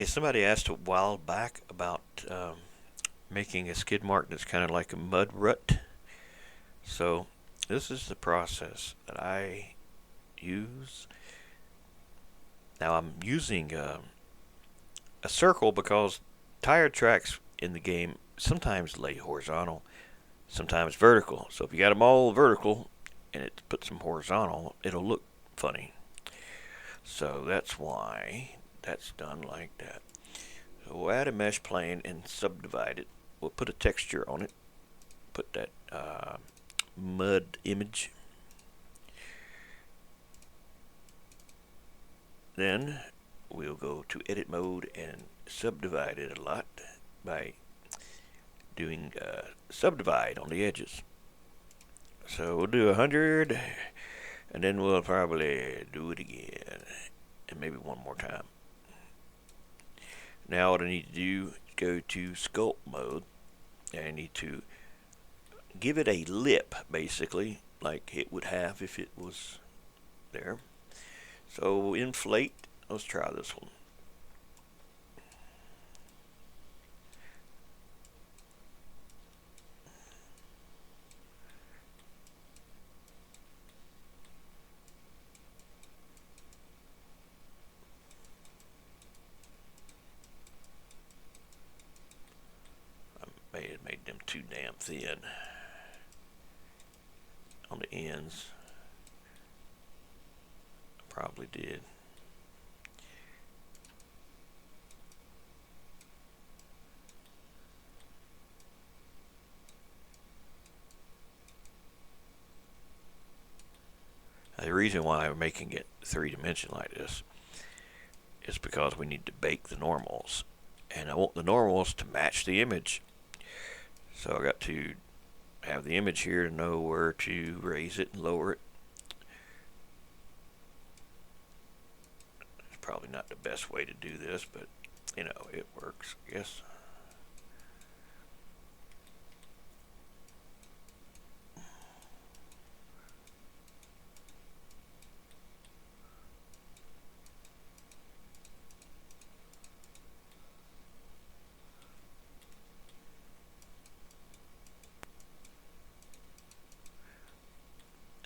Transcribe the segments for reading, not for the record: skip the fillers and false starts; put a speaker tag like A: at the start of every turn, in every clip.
A: Somebody asked a while back about making a skid mark that's kind of like a mud rut. So this is the process that I use. Now I'm using a circle because tire tracks in the game sometimes lay horizontal, sometimes vertical. So if you got them all vertical and it puts them horizontal, it'll look funny. So that's why that's done like that. So we'll add a mesh plane and subdivide it. We'll put a texture on it. Put that mud image. Then we'll go to edit mode and subdivide it a lot by doing subdivide on the edges. So we'll do 100 and then we'll probably do it again and maybe one more time. Now what I need to do is go to sculpt mode and I need to give it a lip basically like it would have if it was there. So inflate, let's try this one. I may have made them too damn thin on the ends. Probably did. The reason why I'm making it three-dimensional like this is because we need to bake the normals. And I want the normals to match the image. So I got to have the image here to know where to raise it and lower it. It's probably not the best way to do this, but you know, it works, I guess.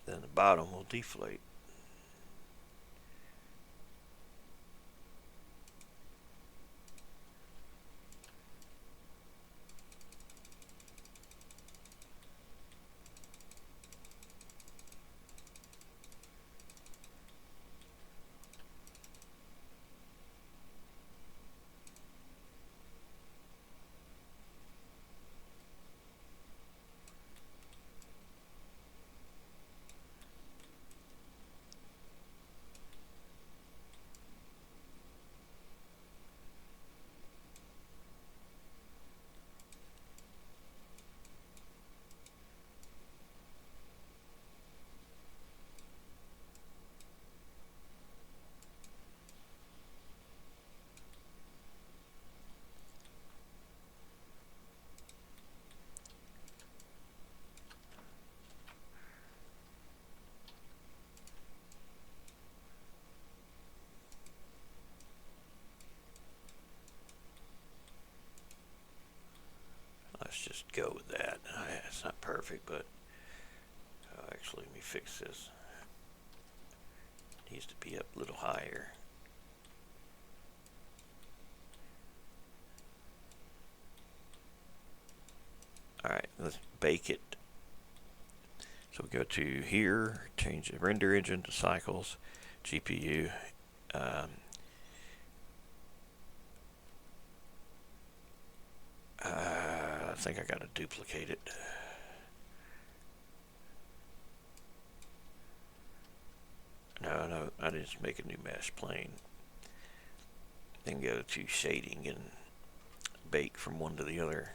A: Then the bottom will deflate. Let's just go with that. It's not perfect, but actually, let me fix this. It needs to be up a little higher. Alright, let's bake it. So we go to here, change the render engine to cycles, GPU. Um, I think I got to duplicate it. No, I just make a new mesh plane. Then go to shading and bake from one to the other.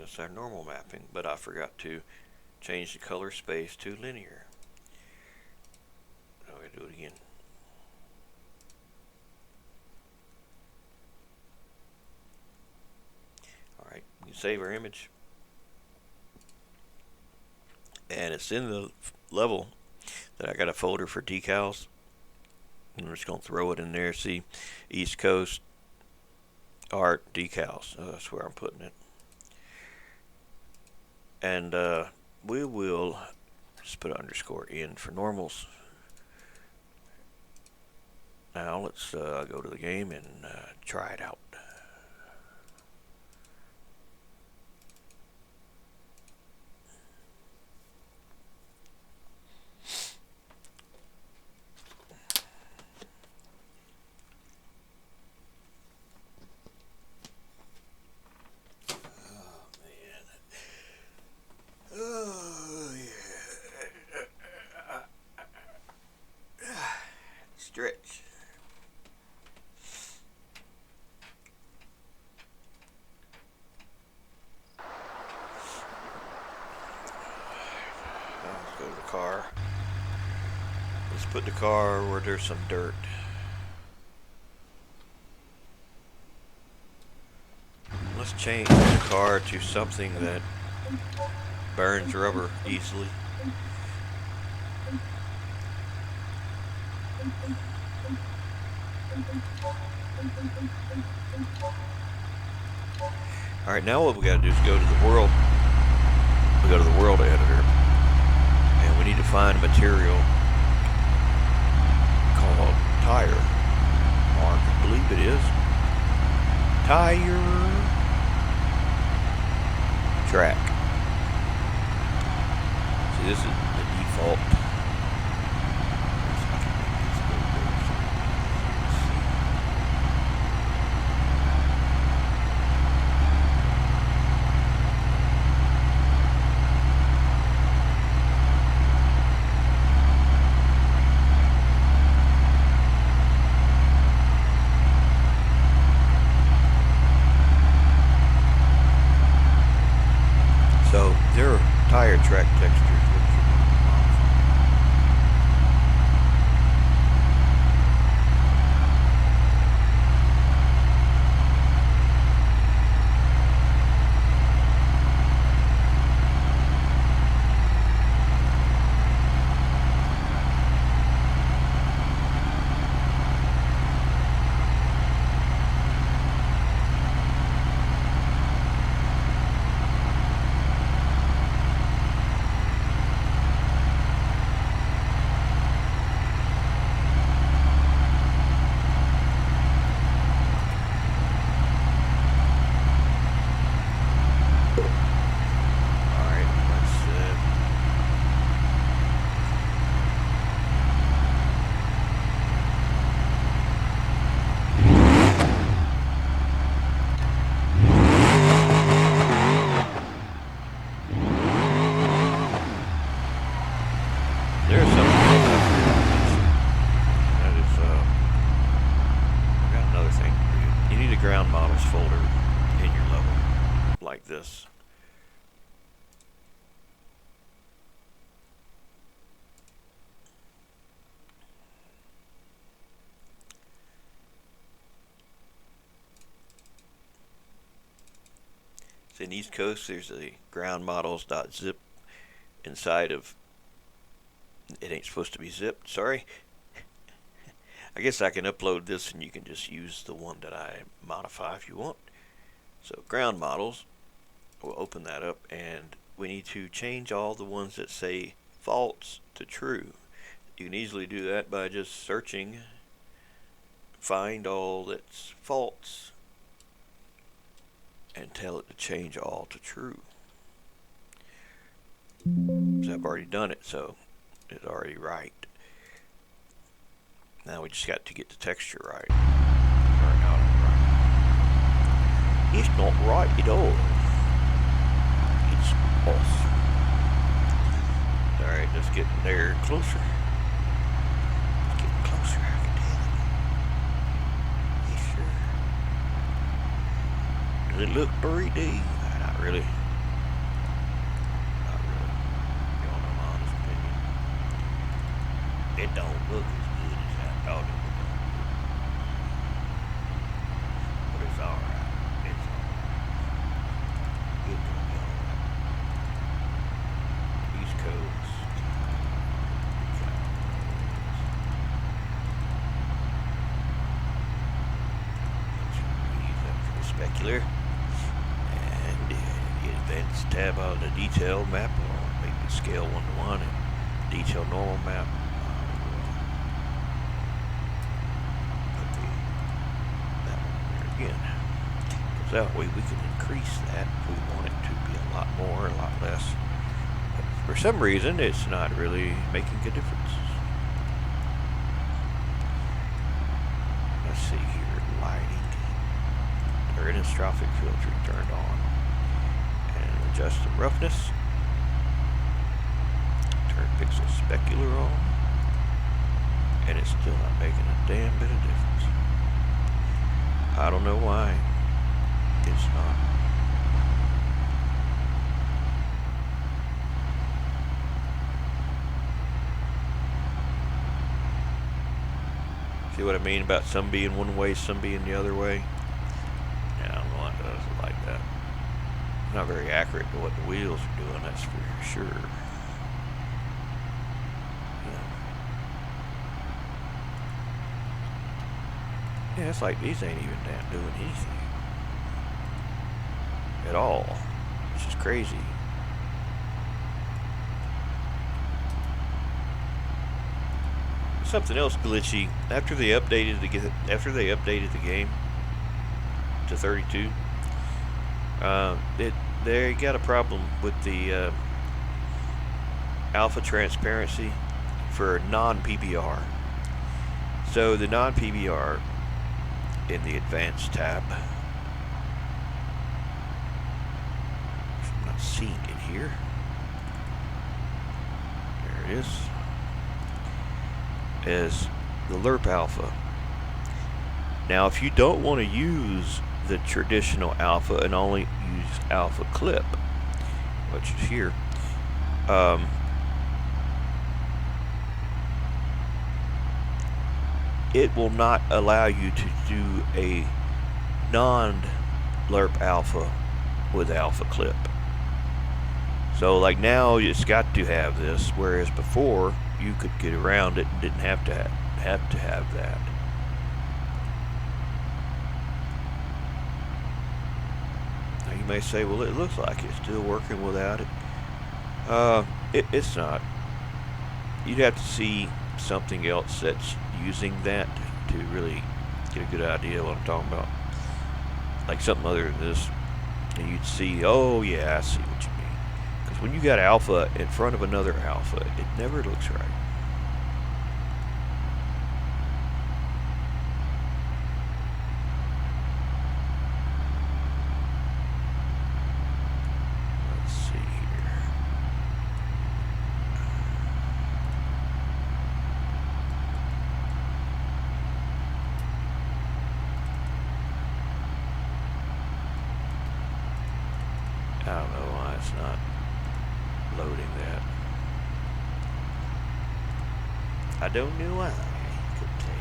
A: That's our normal mapping, but I forgot to change the color space to linear. I'm going to do it again. Alright, we can save our image. And it's in the level that I got a folder for decals. And we're just going to throw it in there. See, East Coast art decals. That's where I'm putting it. And we will just put an underscore in for normals. Now let's go to the game and try it out. Stretch. Let's go to the car. Let's put the car where there's some dirt. Let's change the car to something that burns rubber easily. Alright, now what we gotta do is go to the world. We go to the world editor, and we need to find a material called tire mark. I believe it is tire track. See, this is the default. So there are tire track textures which you can modify. There's something that is, I got another thing for you. You need a ground models folder in your level, like this. So in East Coast, there's a groundmodels.zip inside of. It ain't supposed to be zipped, sorry. I guess I can upload this and you can just use the one that I modify if you want. So ground models, we'll open that up, and we need to change all the ones that say false to true. You can easily do that by just searching, find all that's false, and tell it to change all to true. So I've already done it, so it's already right. Now we just got to get the texture right. Or not right. It's not right at all. It's off. Alright, let's get there closer. Let's get closer, I can tell it. Yes, sir. Does it look 3D? Not really. It don't look as good as I thought it was gonna do, but it's alright. It's alright. It's gonna be alright. East Coast. Specular, and the advanced tab on the detail map, or maybe scale 1 to 1 and detail normal map. Put that one there again, because that way we can increase that if we want it to be a lot more, a lot less. But for some reason, it's not really making a difference. Let's see here, lighting. Anisotropic filtering turned on, and adjust the roughness. Turn pixel specular on, and it's still not making a damn bit of difference. I don't know why it's not. See what I mean about some being one way, some being the other way? Like that. Not very accurate to what the wheels are doing, that's for sure. Yeah, it's like these ain't even damn doing anything at all, which is crazy. Something else glitchy after they updated the game to 32. They got a problem with the alpha transparency for non-PBR. So the non-PBR in the advanced tab, I'm not seeing it here. There it is the LERP alpha. Now, if you don't want to use the traditional alpha and only use alpha clip, which is here, it will not allow you to do a non-LERP alpha with alpha clip. So like now it's got to have this, whereas before you could get around it and didn't have to have that. You may say, well, it looks like it's still working without it. It's not. You'd have to see something else that's using that to really get a good idea of what I'm talking about. Like something other than this. And you'd see, oh yeah, I see what you mean. Because when you got alpha in front of another alpha, it never looks right. I don't know why it's not loading that. I don't know why. Couldn't tell you.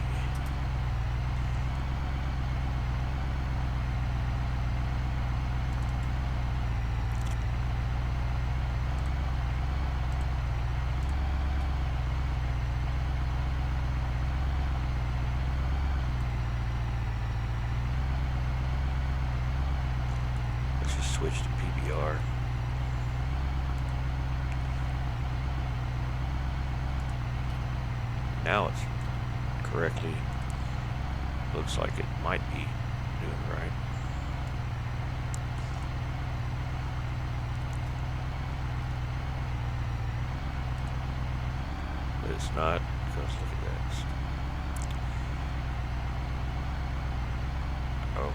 A: Let's just switch to PBR. Now it's correctly, looks like it might be doing right. But it's not, because look at that. Oh,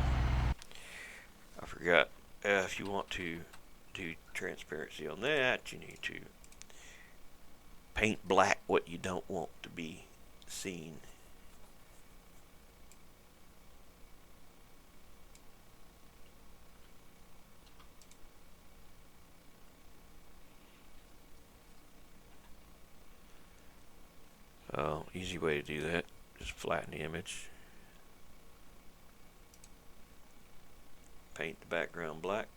A: I forgot. If you want to do transparency on that, you need to paint black what you don't want to be seen. Oh. easy way to do that. Just flatten the image. Paint the background black.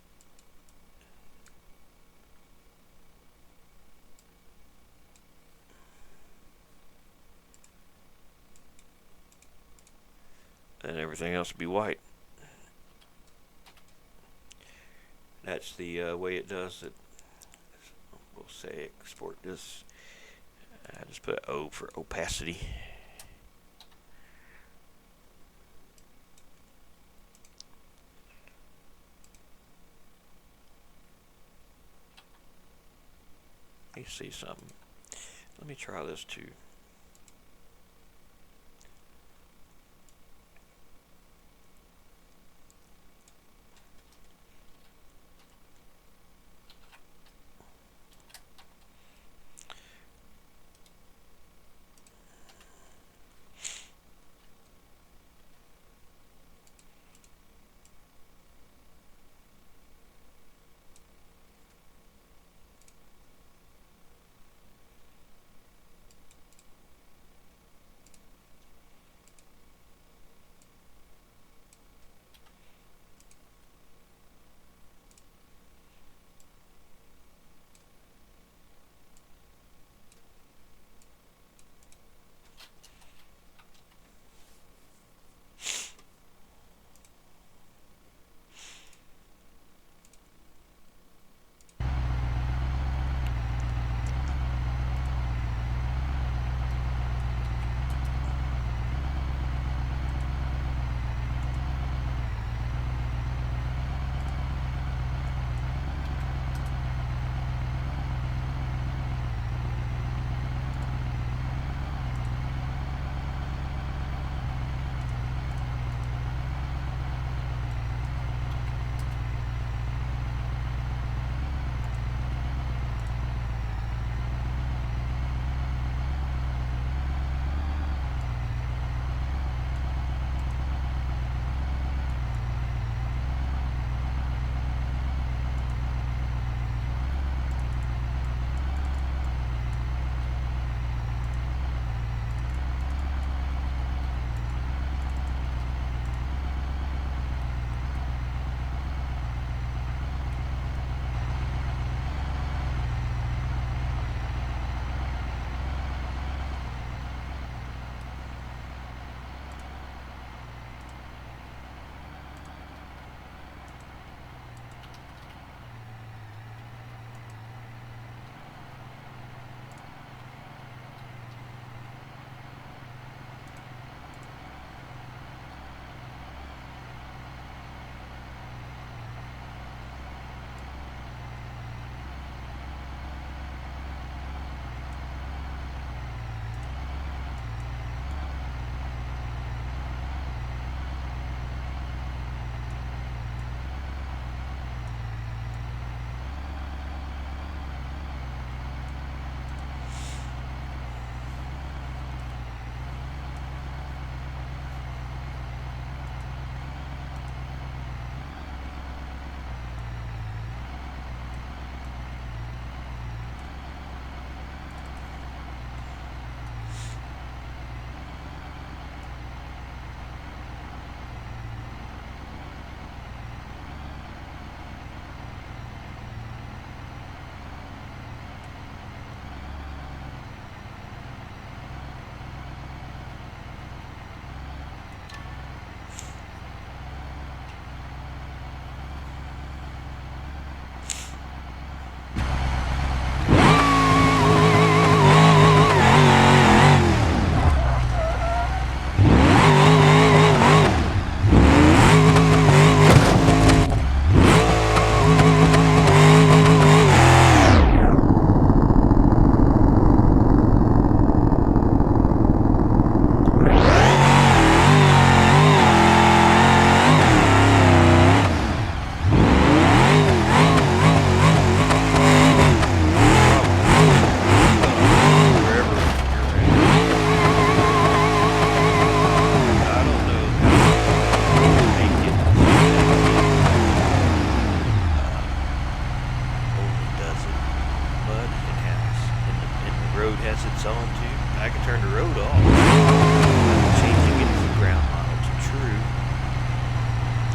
A: And everything else will be white. That's the way it does it. We'll say export this. I just put O for opacity. You see something. Let me try this too.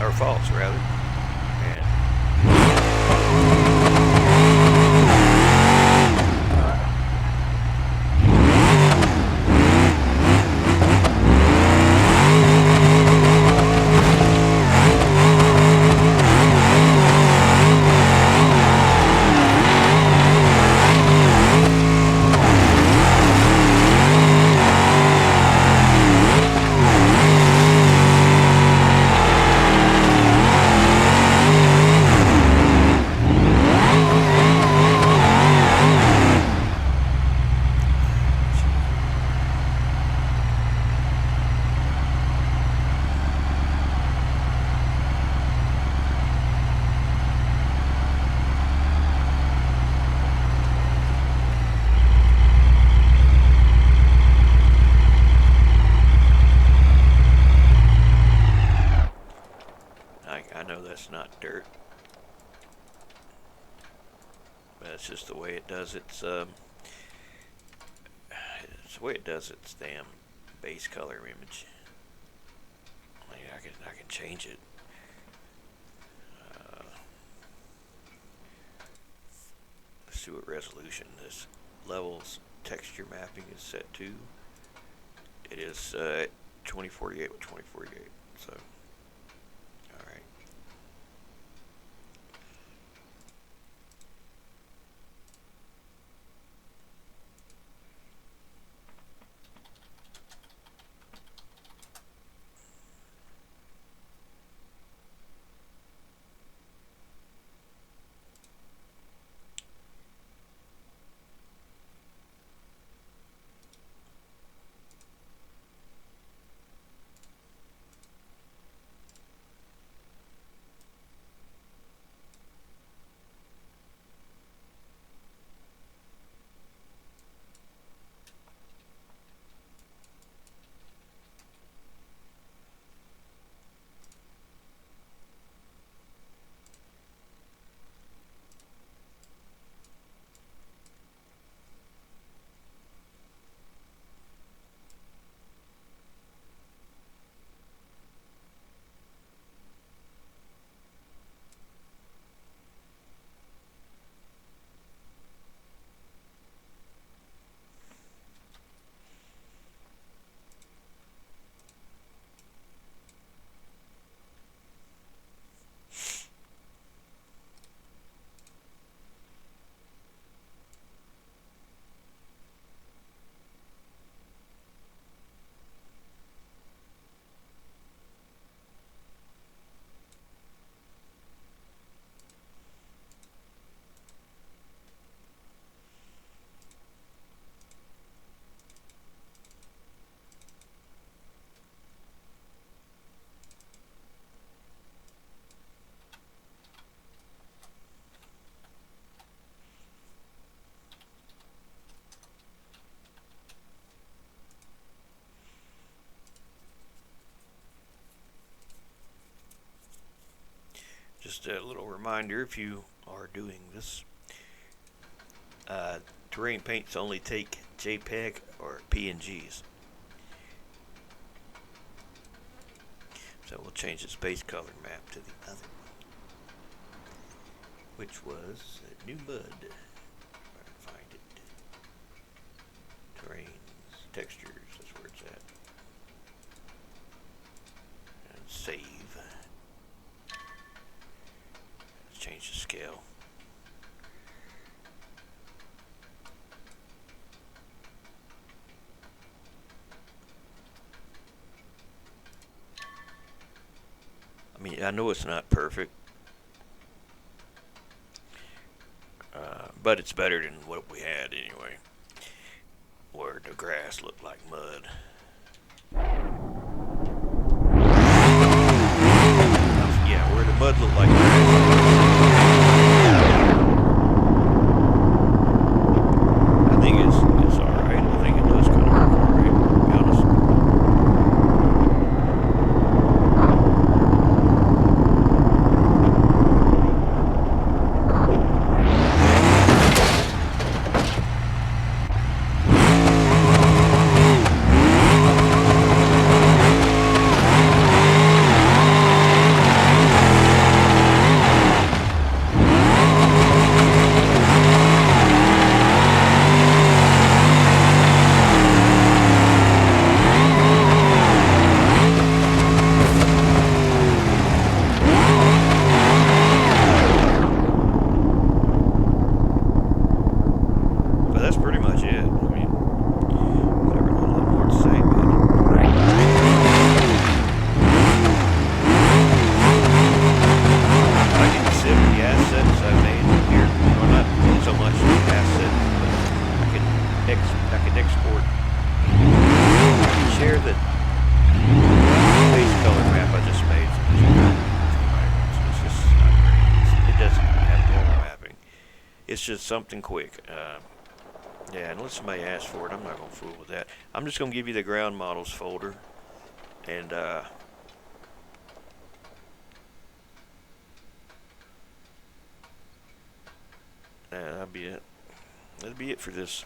A: or false rather. And I know that's not dirt, but it's just the way it does its it's the way it does its damn base color image. I can change it. Let's see what resolution this levels texture mapping is set to. It is 2048 with 2048. So, all right. Just a little reminder, if you are doing this, terrain paints only take JPEG or PNGs. So we'll change the space color map to the other one, which was New Mud. Try to find it. Terrains, textures, that's where it's at. And save. Let's change the scale. I mean, I know it's not perfect, but it's better than what we had anyway, where the grass looked like mud. Yeah, where the mud looked like grass. I think it's alright. I think it does kind of work alright, to be honest. It's just something quick. Yeah, unless somebody asks for it, I'm not gonna fool with that. I'm just gonna give you the ground models folder, and that'll be it. That'll be it for this.